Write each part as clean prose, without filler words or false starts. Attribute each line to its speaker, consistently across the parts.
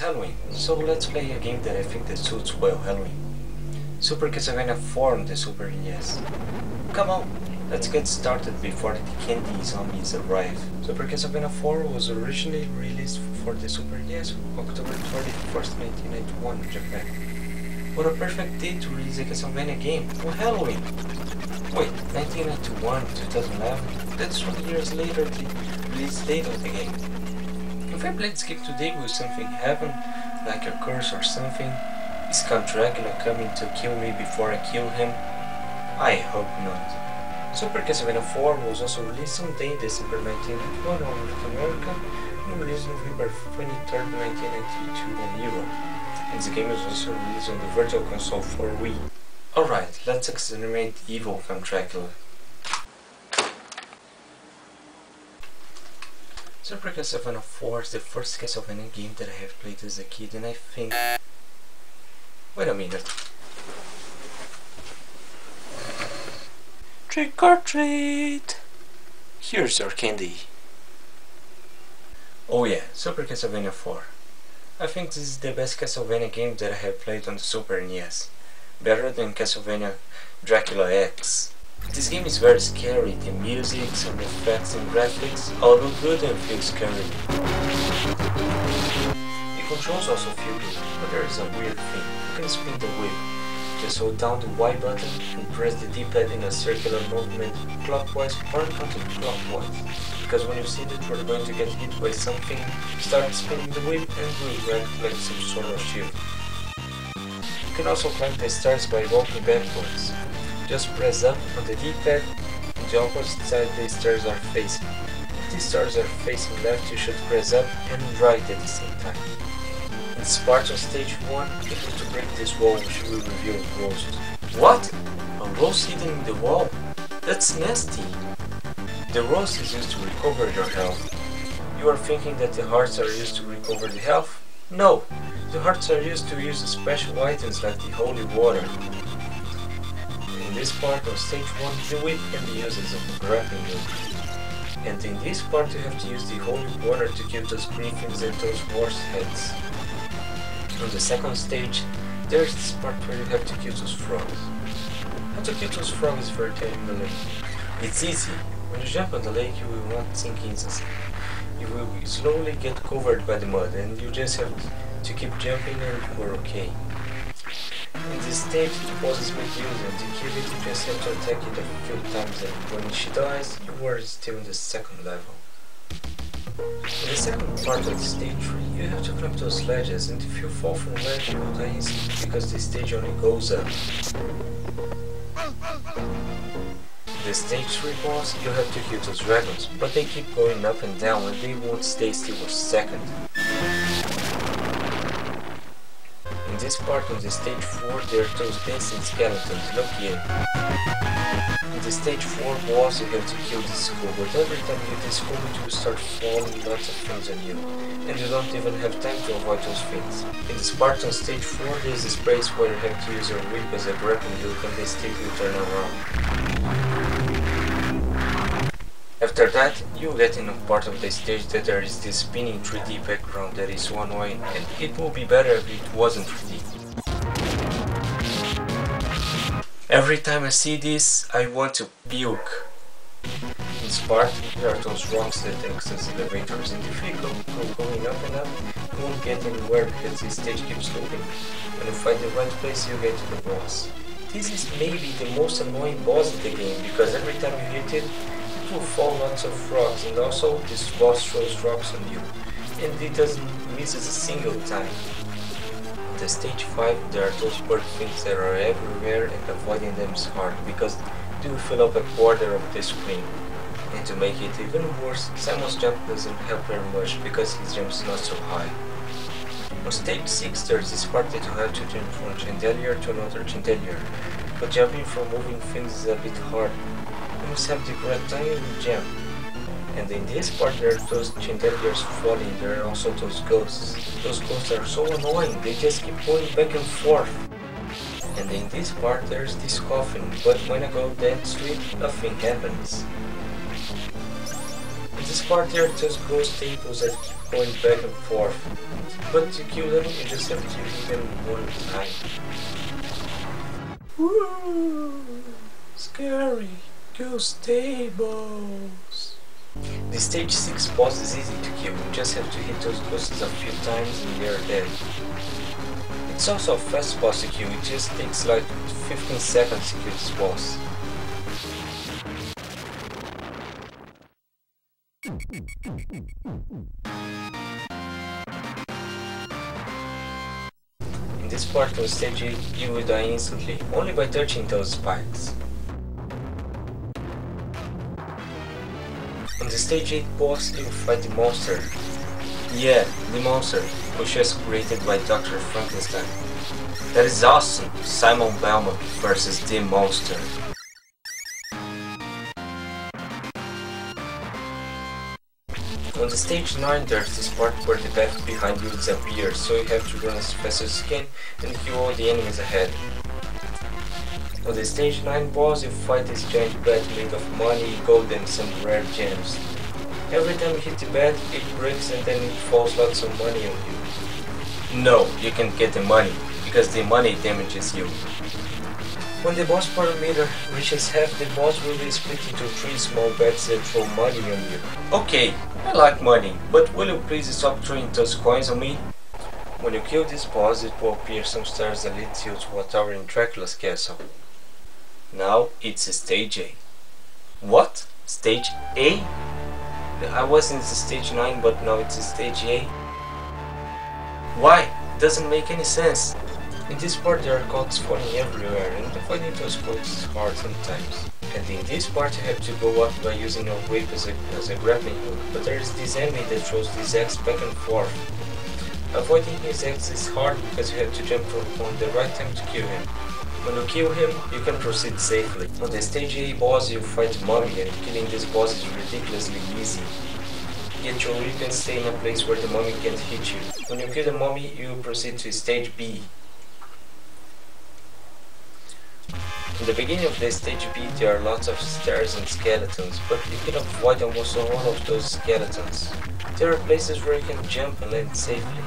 Speaker 1: Halloween, so let's play a game that I think that suits well Halloween. Super Castlevania IV on the Super NES. Come on, let's get started before the candy zombies arrive. Super Castlevania IV was originally released for the Super NES October 31st, 1991 in Japan. What a perfect date to release a Castlevania game on Halloween! Wait, 1991, 2011? That's 20 years later the release date of the game. If I play this game today, will something happen, like a curse or something? Is Count Dracula coming to kill me before I kill him? I hope not. Super Castlevania IV was also released on December 1991 on North America and released November 23rd, 1992 on Europe. And the game was also released on the Virtual Console for Wii. Alright, let's exterminate evil Count Dracula. Super Castlevania IV is the first Castlevania game that I have played as a kid, and I think... Wait a minute. Trick or treat! Here's your candy. Oh yeah, Super Castlevania IV. I think this is the best Castlevania game that I have played on the Super NES. Better than Castlevania Dracula X. This game is very scary, the music, some effects and graphics all look good and feel scary. The controls also feel good, but there is a weird thing. You can spin the whip. Just hold down the Y button and press the D-pad in a circular movement clockwise or counterclockwise. Because when you see that you're going to get hit by something, start spinning the whip and will act like some sort of shield. You can also climb the stairs by walking backwards. Just press up on the D-pad and the opposite side the stairs are facing. If the stairs are facing left, you should press up and right at the same time. In this part of stage 1, you need to break this wall which will reveal a ghost. What? A rose hidden in the wall? That's nasty! The rose is used to recover your health. You are thinking that the hearts are used to recover the health? No! The hearts are used to use special items like the holy water. In this part of stage 1, the whip can be used as a grappling hook. And in this part you have to use the holy water to kill those griffins and those horse heads. On the second stage, there is this part where you have to kill those frogs. How to kill those frogs is very telling in the lake. It's easy. When you jump on the lake you will not sink instantly. You will slowly get covered by the mud and you just have to keep jumping and you are okay. In this stage, the boss is with you and to kill it you just have to attack it a few times and when she dies, you are still in the second level. In the second part of the stage 3, you have to climb those ledges and if you fall from ledge you will die instantly because the stage only goes up. In the stage 3 boss, you have to kill those dragons, but they keep going up and down and they won't stay still a second. In this part of the stage 4, there are those dancing skeletons, look here. In the stage 4 boss you have to kill this skull, but every time you hit this skull it will start falling lots of things on you, and you don't even have time to avoid those things. In this part on stage 4 there is this place where you have to use your whip as a grappling hook and the stick will turn around. After that, you get in a part of the stage that there is this spinning 3D background that is so annoying, and it would be better if it wasn't 3D. Every time I see this, I want to puke. In this part, there are those rocks that act as elevators, and if you go going up and up, you won't get anywhere because the stage keeps looping. When you find the right place, you get to the boss. This is maybe the most annoying boss in the game, because every time you hit it, will fall lots of rocks, and also this boss throws rocks on you, and it doesn't miss a single time. On the stage 5 there are those bird things that are everywhere and avoiding them is hard because they will fill up a quarter of the screen. And to make it even worse, Simon's jump doesn't help very much because his jump is not so high. On stage 6 there is this part that you have to jump from chandelier to another chandelier, but jumping from moving things is a bit hard. You must have the correct timing to jump. And in this part there are those chandeliers falling, there are also those ghosts. Those ghosts are so annoying, they just keep going back and forth. And in this part there's this coffin, but when I go next to it, nothing happens. In this part there are just ghost tables that keep going back and forth, but to kill them you just have to hit them one time. Woo! Scary ghost tables! The stage 6 boss is easy to kill, you just have to hit those ghosts a few times and they are dead. It's also a fast boss to kill, it just takes like 15 seconds to kill this boss. In this part on stage 8 you will die instantly, only by touching those spikes. On the stage 8 boss you will fight the monster. Yeah, the monster, which was created by Dr. Frankenstein. That is awesome! Simon Belmont versus the monster. On the stage 9 there's this part where the path behind you disappears, so you have to run as fast as you can and kill all the enemies ahead. On the stage 9 boss you fight this giant bat made of money, gold and some rare gems. Every time you hit the bat it breaks and then it falls lots of money on you. No, you can't get the money, because the money damages you. When the boss parameter reaches half, the boss will be split into 3 small bats that throw money on you. Okay, I like money, but will you please stop throwing those coins on me? When you kill this boss, it will appear some stairs that lead you to a tower in Dracula's castle. Now it's stage A. What? Stage A? I was in the stage 9, but now it's stage A. Why? Doesn't make any sense. In this part there are cogs falling everywhere and avoiding those cogs is hard sometimes. And in this part you have to go up by using a whip as a grappling hook, but there is this enemy that throws this axe back and forth. Avoiding his axe is hard because you have to jump on the right time to kill him. When you kill him, you can proceed safely. On the stage A boss you fight Mummy and killing this boss is ridiculously easy. Get your whip and stay in a place where the mummy can't hit you. When you kill the mummy, you proceed to stage B. In the beginning of the stage B there are lots of stairs and skeletons, but you can avoid almost all of those skeletons. There are places where you can jump and land safely.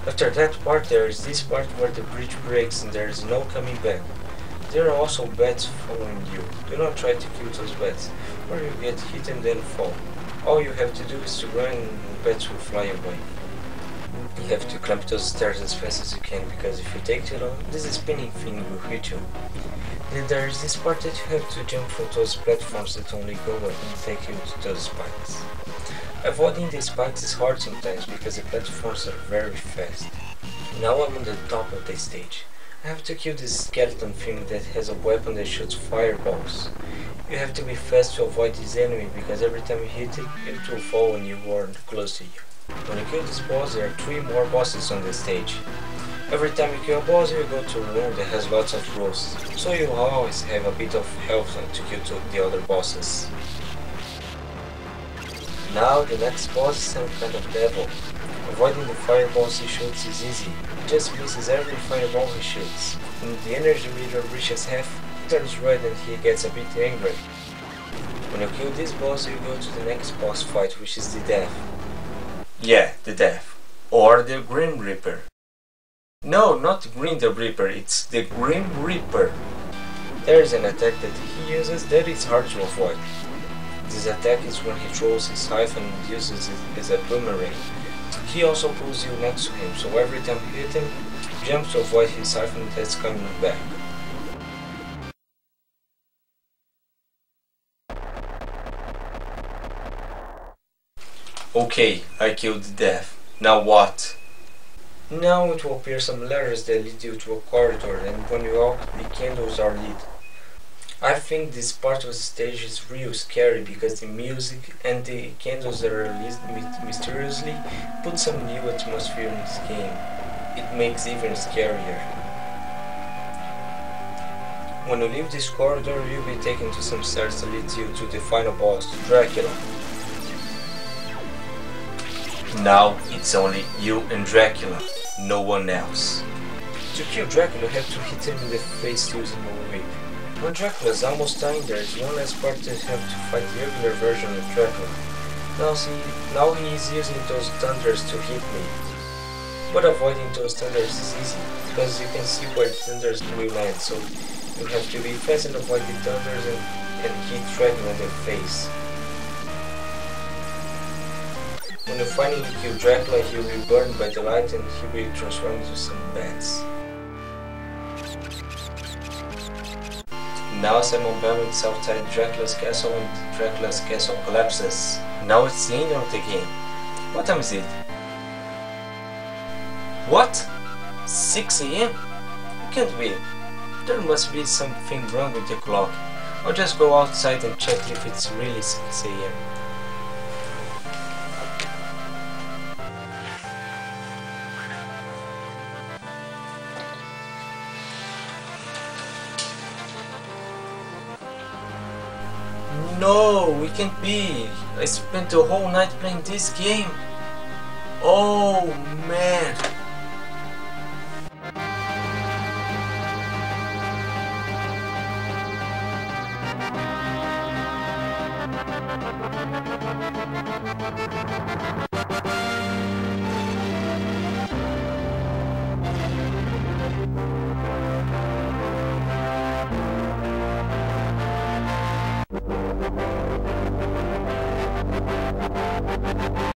Speaker 1: After that part there is this part where the bridge breaks and there is no coming back. There are also bats following you. Do not try to kill those bats, or you get hit and then fall. All you have to do is to run and bats will fly away. You have to climb those stairs as fast as you can, because if you take too long, this spinning thing will hit you. Then there is this part that you have to jump from those platforms that only go up and take you to those spikes. Avoiding the spikes is hard sometimes because the platforms are very fast. Now I'm on the top of the stage. I have to kill this skeleton thing that has a weapon that shoots fireballs. You have to be fast to avoid this enemy because every time you hit it, it will fall when you are close to you. When you kill this boss, there are 3 more bosses on the stage. Every time you kill a boss, you go to a room that has lots of rooms, so you always have a bit of health to kill the other bosses. Now the next boss is some kind of devil. Avoiding the fireballs he shoots is easy. He just misses every fireball he shoots. When the energy meter reaches half, he turns red and he gets a bit angry. When you kill this boss, you go to the next boss fight, which is the Death. Yeah, the Death. Or the Grim Reaper. No, not Grim the Reaper, it's the Grim Reaper. There is an attack that he uses that is hard to avoid. This attack is when he throws his siphon and uses it as a boomerang. He also pulls you next to him, so every time you hit him, jump to avoid his siphon that's coming back. Okay, I killed the Death. Now what? Now it will appear some letters that lead you to a corridor, and when you walk, the candles are lit. I think this part of the stage is real scary because the music and the candles that are lit mysteriously put some new atmosphere in this game. It makes it even scarier. When you leave this corridor, you'll be taken to some stairs that lead you to the final boss, Dracula. Now it's only you and Dracula, no one else. To kill Dracula, you have to hit him in the face using a whip. When Dracula's almost dying, there is one last part to have to fight the regular version of Dracula. Now he is using those thunders to hit me. But avoiding those thunders is easy, because you can see where the thunders will land, so you have to be fast and avoid the thunders and hit Dracula in the face. When you finally kill Dracula, he will be burned by the light and he will transform into some bats. Now Simon Belmont is outside Dracula's castle and Dracula's castle collapses. Now it's the end of the game. What time is it? What? 6 AM? It can't be. There must be something wrong with the clock. I'll just go outside and check if it's really 6 AM. No, it can't be. I spent the whole night playing this game. Oh man.